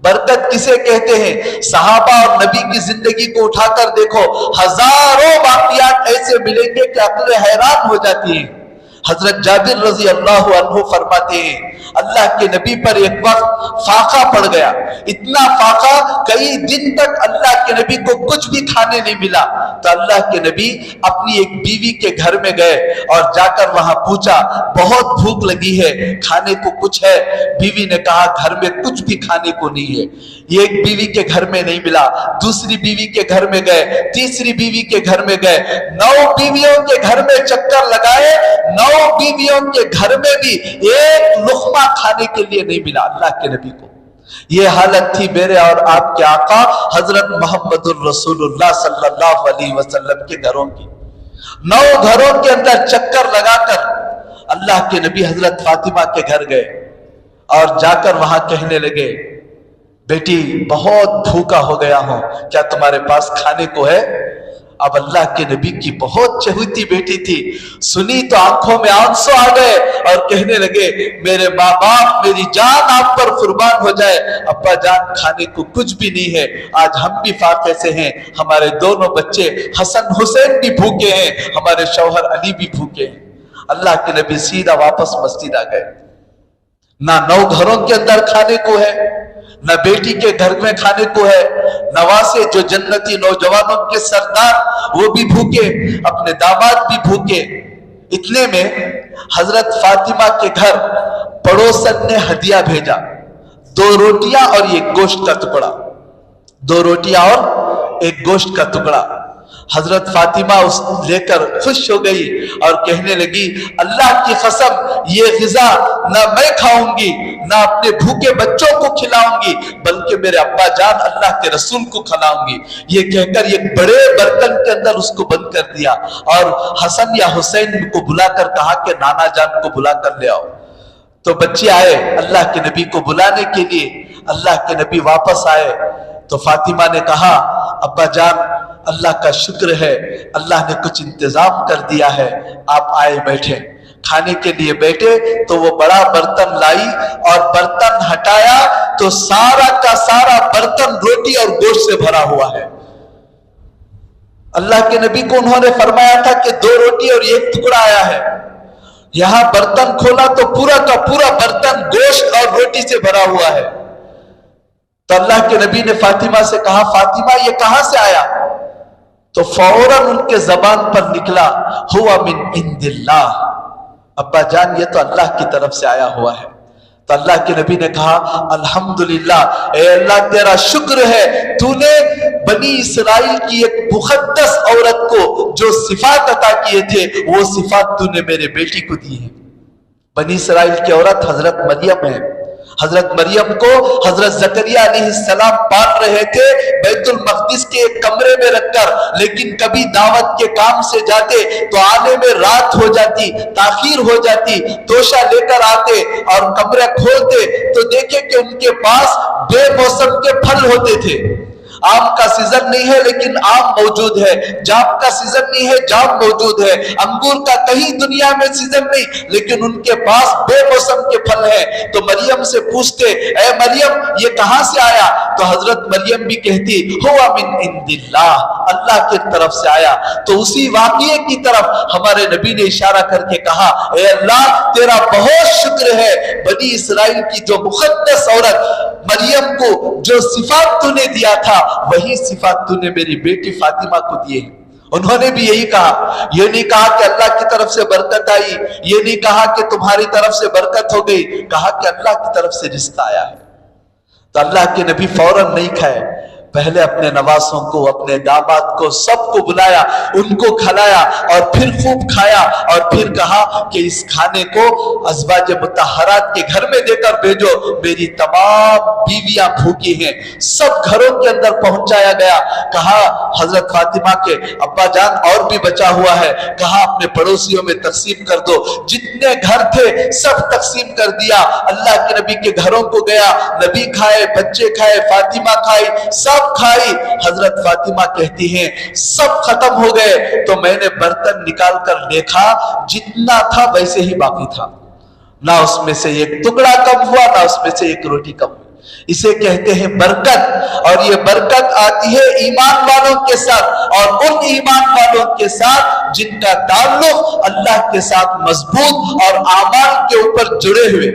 برکت کسے کہتے ہیں؟ صحابہ اور نبی کی زندگی کو اٹھا کر دیکھو, ہزاروں واقعات ایسے ملیں گے کہ عقل حیران ہو جاتی ہے. حضرت جابر رضی اللہ عنہ فرماتے ہیں اللہ کے نبی پر ایک وقت فاقہ پڑ گیا, اتنا فاقہ کئی دن تک اللہ کے نبی کو کچھ بھی کھانے نہیں ملا. تو اللہ کے نبی اپنی ایک بیوی کے گھر میں گئے اور جا کر وہاں پوچھا بہت بھوک لگی ہے, کھانے کو کچھ ہے؟ بیوی نے کہا گھر میں کچھ بھی کھانے کو نہیں ہے. یہ ایک بیوی کے گھر میں نہیں ملا, دوسری بیوی کے گھر میں گئے, تیسری بیوی کے گھر میں گئے, 9 بیویوں کے گھر میں چکر لگائے, 9 بیویوں کے گھر میں بھی ایک لقمہ کھانے کے لیے نہیں ملا اللہ کے نبی کو. یہ حالت تھی میرے اور آپ کے آقا حضرت محمد الرسول اللہ صلی اللہ علیہ وسلم کے گھروں کی. 9 گھروں کے اندر چکر لگا کر اللہ کے نبی حضرت فاطمہ کے گھر گئے اور جا کر وہاں کہنے لگے بیٹی بہت بھوکا ہو گیا ہوں, کیا تمہارے پاس کھانے کو ہے؟ اب اللہ کے نبی کی بہت چہیتی بیٹی تھی, سنی تو آنکھوں میں آنسو آ گئے اور کہنے لگے میرے ماں باپ, میری جان آپ پر قربان ہو جائے, ابا جان کھانے کو کچھ بھی نہیں ہے, آج ہم بھی فاقے سے ہیں, ہمارے دونوں بچے حسن حسین بھی بھوکے ہیں, ہمارے شوہر علی بھی بھوکے ہیں. اللہ کے نبی سیدھا واپس مسجد آ گئے. نہ 9 گھروں کے اندر کھانے کو ہے, نہ بیٹی کے گھر میں کھانے کو ہے, نواسے جو جنتی نوجوانوں کے سردار وہ بھی بھوکے, اپنے داماد بھی بھوکے. اتنے میں حضرت فاطمہ کے گھر پڑوسن نے ہدیہ بھیجا, 2 روٹیاں اور 1 گوشت کا ٹکڑا, 2 روٹیاں اور 1 گوشت کا ٹکڑا. حضرت فاطمہ اس لے کر خوش ہو گئی اور کہنے لگی اللہ کی قسم یہ غذا نہ میں کھاؤں گی نہ اپنے بھوکے بچوں کو کھلاؤں گی بلکہ میرے ابا جان اللہ کے رسول کو کھلاؤں گی. یہ کہہ کر ایک بڑے برتن کے اندر اس کو بند کر دیا اور حسن یا حسین کو بلا کر کہا کہ نانا جان کو بلا کر لے آؤ. تو بچے آئے اللہ کے نبی کو بلانے کے لیے. اللہ کے نبی واپس آئے تو فاطمہ نے کہا ابا جان اللہ کا شکر ہے, اللہ نے کچھ انتظام کر دیا ہے, آپ آئے بیٹھے. کھانے کے لیے بیٹھے تو وہ بڑا برتن لائی اور برتن ہٹایا تو سارا کا سارا برتن روٹی اور گوشت سے بھرا ہوا ہے. اللہ کے نبی کو انہوں نے فرمایا تھا کہ 2 روٹی اور 1 ٹکڑا آیا ہے, یہاں برتن کھولا تو پورا کا پورا برتن گوشت اور روٹی سے بھرا ہوا ہے. تو اللہ کے نبی نے فاطمہ سے کہا فاطمہ یہ کہاں سے آیا؟ تو فوراً ان کے زبان پر نکلا ہوا من عند اللہ, ابا جان یہ تو اللہ کی طرف سے آیا ہوا ہے. تو اللہ کے نبی نے کہا الحمدللہ, اے اللہ تیرا شکر ہے تو نے بنی اسرائیل کی ایک مقدس عورت کو جو صفات عطا کیے تھے وہ صفات تو نے میرے بیٹی کو دی ہیں. بنی اسرائیل کی عورت حضرت مریم ہے. حضرت مریم کو حضرت زکریا علیہ السلام پال رہے تھے بیت المقدس کے ایک کمرے میں رکھ کر, لیکن کبھی دعوت کے کام سے جاتے تو آنے میں رات ہو جاتی, تاخیر ہو جاتی, توشہ لے کر آتے اور کمرہ کھولتے تو دیکھے کہ ان کے پاس بے موسم کے پھل ہوتے تھے. آم کا سیزن نہیں ہے لیکن آم موجود ہے, جام کا سیزن نہیں ہے جام موجود ہے, انگور کا کہیں دنیا میں سیزن نہیں لیکن ان کے پاس بے موسم کے پھل ہیں. تو مریم سے پوچھتے اے مریم یہ کہاں سے آیا؟ تو حضرت مریم بھی کہتی ہوا من عند اللہ, اللہ کی طرف سے آیا. تو اسی واقعے کی طرف ہمارے نبی نے اشارہ کر کے کہا اے اللہ تیرا بہت شکر ہے, بنی اسرائیل کی جو مقدس عورت مریم کو جو صفات تو نے دیا تھا وہی صفات تو نے میری بیٹی فاطمہ کو دیے. انہوں نے بھی یہی کہا، یہ نہیں کہا کہ اللہ کی طرف سے برکت آئی، یہ نہیں کہا کہ تمہاری طرف سے برکت ہو گئی، کہا کہ اللہ کی طرف سے رزق آیا ہے۔ تو اللہ کے نبی فوراً نہیں کھائے، پہلے اپنے نواسوں کو، اپنے داماد کو، سب کو بلایا، ان کو کھلایا اور پھر خوب کھایا، اور پھر کہا کہ اس کھانے کو ازواج مطہرات کے گھر میں دے کر بھیجو، میری تمام بیویاں بھوکی ہیں۔ سب گھروں کے اندر پہنچایا گیا۔ کہا حضرت فاطمہ کے ابا جان اور بھی بچا ہوا ہے، کہا اپنے پڑوسیوں میں تقسیم کر دو۔ جتنے گھر تھے سب تقسیم کر دیا۔ اللہ کے نبی کے گھروں کو گیا، نبی کھائے، بچے کھائے، فاطمہ کھائی، سب کھائی۔ حضرت فاطمہ کہتی ہیں سب ختم ہو گئے تو میں نے برتن نکال کر دیکھا، جتنا تھا ویسے ہی باقی تھا، نہ اس میں سے ایک ٹکڑا کم ہوا، نہ اس میں سے ایک روٹی کم ہوئی۔ اسے کہتے ہیں برکت، اور یہ برکت آتی ہے ایمان والوں کے ساتھ، اور ان ایمان والوں کے ساتھ جن کا تعلق اللہ کے ساتھ مضبوط اور اعمال کے اوپر جڑے ہوئے۔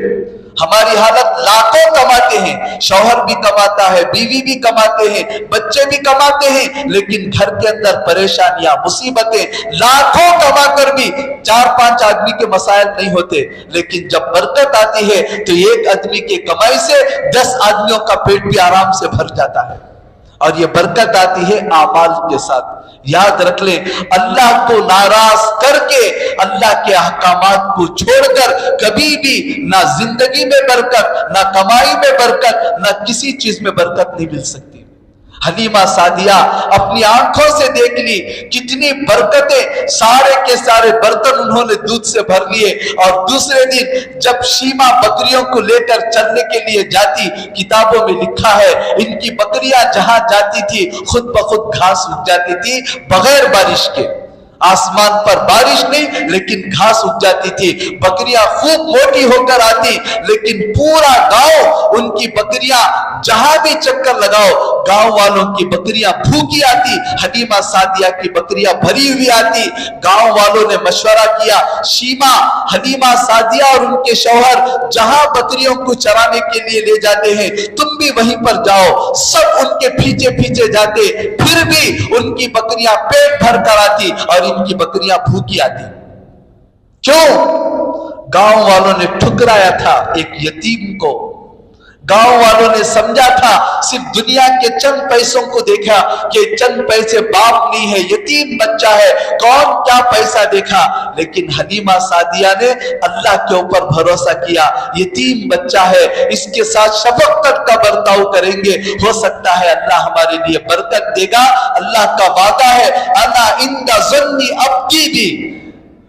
ہماری حالت لاکھوں کماتے ہیں، شوہر بھی کماتا ہے، بیوی بھی کماتے ہیں، بچے بھی کماتے ہیں، لیکن گھر کے اندر پریشانیاں، مصیبتیں، لاکھوں کما کر بھی 4-5 آدمی کے مسائل نہیں ہوتے۔ لیکن جب برکت آتی ہے تو ایک آدمی کے کمائی سے 10 آدمیوں کا پیٹ بھی آرام سے بھر جاتا ہے، اور یہ برکت آتی ہے اعمال کے ساتھ۔ یاد رکھ لیں، اللہ کو ناراض کر کے، اللہ کے احکامات کو چھوڑ کر کبھی بھی نہ زندگی میں برکت، نہ کمائی میں برکت، نہ کسی چیز میں برکت نہیں مل سکتی۔ حلیمہ سعدیہ اپنی آنکھوں سے دیکھ لی کتنی برکتیں، سارے کے سارے برتن انہوں نے دودھ سے بھر لیے، اور دوسرے دن جب شیمہ بکریوں کو لے کر چلنے کے لیے جاتی، کتابوں میں لکھا ہے ان کی بکریاں جہاں جاتی تھی خود بخود گھاس اگ جاتی تھی بغیر بارش کے۔ آسمان پر بارش نہیں لیکن گھاس اگ جاتی تھی، بکریاں خوب موٹی ہو کر آتی، لیکن پورا گاؤں ان کی بکریاں جہاں بھی چکر لگاؤ گاؤں والوں کی بکریاں بھوکی آتی، حلیمہ سعدیہ کی بکریاں بھری ہوئی آتی۔ گاؤں والوں نے مشورہ کیا، شیمہ، حلیمہ سعدیہ اور ان کے شوہر جہاں بکریوں کو چرانے کے لیے لے جاتے ہیں تم بھی وہیں پر جاؤ۔ سب ان کے پیچھے پیچھے جاتے، پھر بھی ان کی بکریاں پیٹ بھر کر آتی اور ان کی بکریاں بھوکی آتی۔ کیوں؟ گاؤں والوں نے ٹھکرایا تھا ایک یتیم کو، گاؤں والوں نے سمجھا تھا، صرف دنیا کے چند پیسوں کو دیکھا کہ چند پیسے باپ نہیں ہے، یتیم بچہ ہے، کون کیا پیسہ دیکھا، لیکن حلیمہ سعدیہ نے اللہ کے اوپر بھروسہ کیا، یتیم بچہ ہے، اس کے ساتھ شفقت کا برتاؤ کریں گے، ہو سکتا ہے اللہ ہمارے لیے برکت دے گا۔ اللہ کا وعدہ ہے، انا عند ظن عبدی بھی،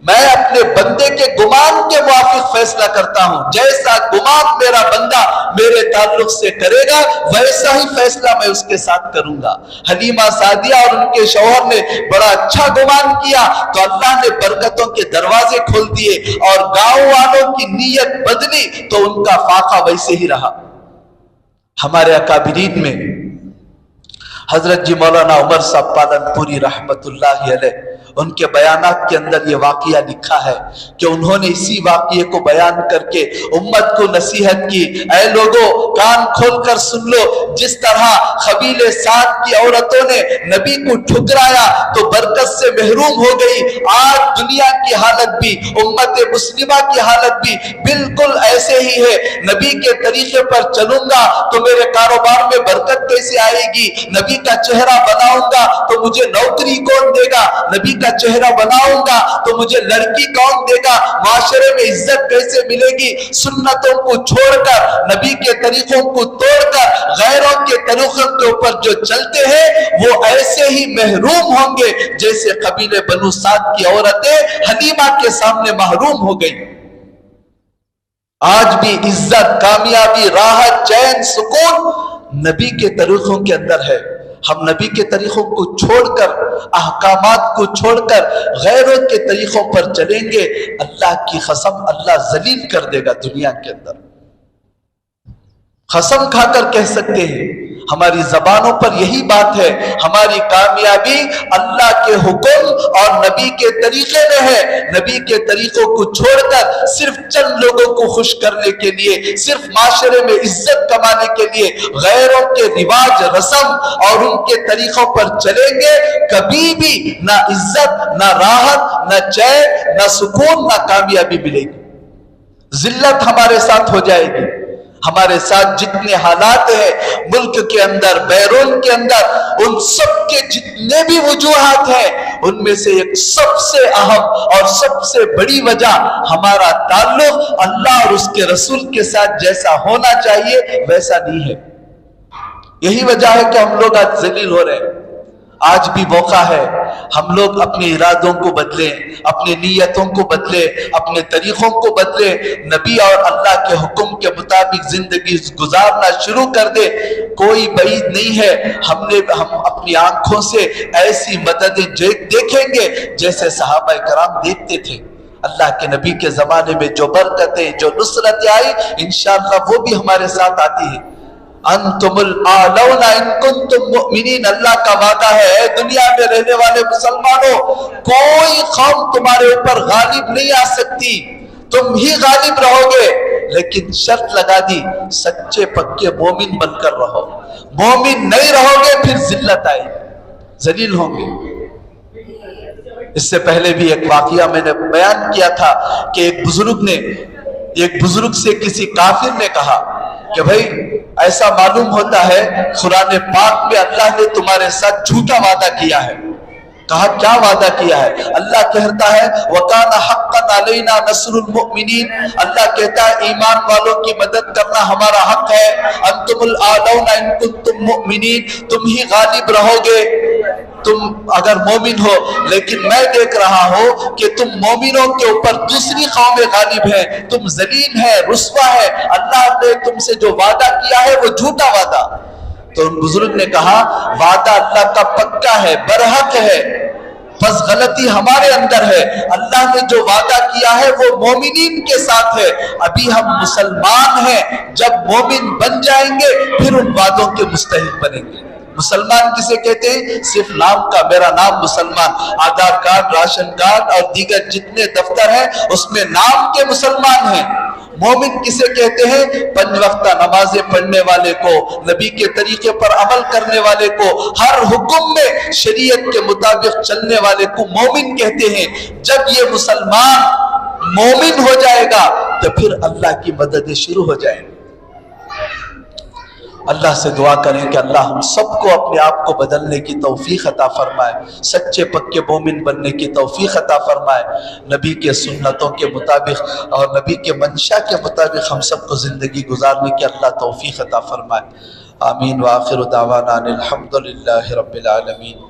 میں اپنے بندے کے گمان کے موافق فیصلہ کرتا ہوں، جیسا گمان میرا بندہ میرے تعلق سے کرے گا ویسا ہی فیصلہ میں اس کے ساتھ کروں گا۔ حلیمہ سعدیہ اور ان کے شوہر نے بڑا اچھا گمان کیا تو اللہ نے برکتوں کے دروازے کھول دیے، اور گاؤں والوں کی نیت بدلی تو ان کا فاقہ ویسے ہی رہا۔ ہمارے اکابرین میں حضرت جی مولانا عمر صاحب پالن پوری رحمت اللہ علیہ، ان کے بیانات کے اندر یہ واقعہ لکھا ہے کہ انہوں نے اسی واقعے کو بیان کر کے امت کو نصیحت کی، اے لوگوں کان کھول کر سن لو، جس طرح قبیلے سعد کی عورتوں نے نبی کو ٹھکرایا تو برکت سے محروم ہو گئی، آج دنیا کی حالت بھی، امت مسلمہ کی حالت بھی بالکل ایسے ہی ہے۔ نبی کے طریقے پر چلوں گا تو میرے کاروبار میں برکت کیسے آئے گی؟ نبی کا چہرہ بناؤں گا تو مجھے نوکری کون دے گا؟ نبی کا چہرہ بناؤں گا تو مجھے لڑکی کون دے گا؟ معاشرے میں عزت کیسے ملے گی؟ سنتوں کو چھوڑ کر، نبی کے طریقوں کو توڑ کر غیروں کے طریقوں کے اوپر جو چلتے ہیں وہ ایسے ہی محروم ہوں گے جیسے قبیلے بنو سعد کی عورتیں حلیمہ کے سامنے محروم ہو گئی۔ آج بھی عزت، کامیابی، راحت، چین، سکون نبی کے طریقوں کے اندر ہے۔ ہم نبی کے طریقوں کو چھوڑ کر، احکامات کو چھوڑ کر غیروں کے طریقوں پر چلیں گے، اللہ کی قسم اللہ ذلیل کر دے گا دنیا کے اندر۔ قسم کھا کر کہہ سکتے ہیں ہماری زبانوں پر یہی بات ہے. ہماری کامیابی اللہ کے حکم اور نبی کے طریقے میں ہے. نبی کے طریقوں کو چھوڑ کر صرف چند لوگوں کو خوش کرنے کے لیے، صرف معاشرے میں عزت کمانے کے لیے غیروں کے رواج رسم اور ان کے طریقوں پر چلیں گے، کبھی بھی نہ عزت، نہ راحت، نہ چین، نہ سکون، نہ کامیابی ملے گی. ذلت ہمارے ساتھ ہو جائے گی. ہمارے ساتھ جتنے حالات ہیں ملک کے اندر، بیرون کے اندر، ان سب کے جتنے بھی وجوہات ہیں، ان میں سے ایک سب سے اہم اور سب سے بڑی وجہ ہمارا تعلق اللہ اور اس کے رسول کے ساتھ جیسا ہونا چاہیے ویسا نہیں ہے. یہی وجہ ہے کہ ہم لوگ آج ذلیل ہو رہے ہیں. آج بھی موقع ہے ہم لوگ اپنے ارادوں کو بدلیں، اپنے نیتوں کو بدلیں، اپنے طریقوں کو بدلیں، نبی اور اللہ کے حکم کے مطابق زندگی گزارنا شروع کر دے. کوئی بعید نہیں ہے ہم اپنی آنکھوں سے ایسی مددیں دیکھیں گے جیسے صحابہ کرام دیکھتے تھے. اللہ کے نبی کے زمانے میں جو برکتیں، جو نصرتیں آئی، انشاءاللہ وہ بھی ہمارے ساتھ آتی ہے. انتم الاعلون ان کنتم مؤمنین، اللہ کا وعدہ ہے اے دنیا میں رہنے والے مسلمانوں، کوئی قوم تمہارے اوپر غالب نہیں آ سکتی، تم ہی غالب رہو گے. لیکن شرط لگا دی، سچے پکے مومن بن کر رہو. مومن نہیں رہو گے پھر ذلت آئے، ذلیل ہوں گے. اس سے پہلے بھی ایک واقعہ میں نے بیان کیا تھا کہ ایک بزرگ سے کسی کافر نے کہا کہ بھائی ایسا معلوم ہوتا ہے قرآن پاک میں اللہ نے تمہارے ساتھ جھوٹا وعدہ کیا ہے. کہا کیا وعدہ کیا ہے؟ اللہ کہتا ہے وَكَانَ حَقًّا عَلَيْنَا نَصْرُ الْمُؤْمِنِينَ، اللہ کہتا ہے ایمان والوں کی مدد کرنا ہمارا حق ہے. انتم الاعلون ان کنتم مؤمنین، تم ہی غالب رہو گے تم اگر مومن ہو. لیکن میں دیکھ رہا ہوں کہ تم مومنوں کے اوپر دوسری قومیں غالب ہیں، تم ذلیل ہے، رسوا ہے. اللہ نے تم سے جو وعدہ کیا ہے وہ جھوٹا وعدہ. تو ان بزرگ نے کہا وعدہ اللہ کا پکا ہے، برحق ہے، بس غلطی ہمارے اندر ہے. اللہ نے جو وعدہ کیا ہے وہ مومنین کے ساتھ ہے. ابھی ہم مسلمان ہیں، جب مومن بن جائیں گے پھر ان وعدوں کے مستحق بنیں گے. مسلمان کسے کہتے ہیں؟ صرف نام کا، میرا نام مسلمان، آدھار کارڈ، راشن کارڈ اور دیگر جتنے دفتر ہیں اس میں نام کے مسلمان ہیں. مومن کسے کہتے ہیں؟ 5 وقتہ نمازیں پڑھنے والے کو، نبی کے طریقے پر عمل کرنے والے کو، ہر حکم میں شریعت کے مطابق چلنے والے کو مومن کہتے ہیں. جب یہ مسلمان مومن ہو جائے گا تو پھر اللہ کی مددیں شروع ہو جائیں گی. اللہ سے دعا کریں کہ اللہ ہم سب کو اپنے آپ کو بدلنے کی توفیق عطا فرمائے، سچے پکے مومن بننے کی توفیق عطا فرمائے، نبی کے سنتوں کے مطابق اور نبی کے منشا کے مطابق ہم سب کو زندگی گزارنے کی اللہ توفیق عطا فرمائے. آمین. وآخر دعوانا الحمدللہ رب العالمین.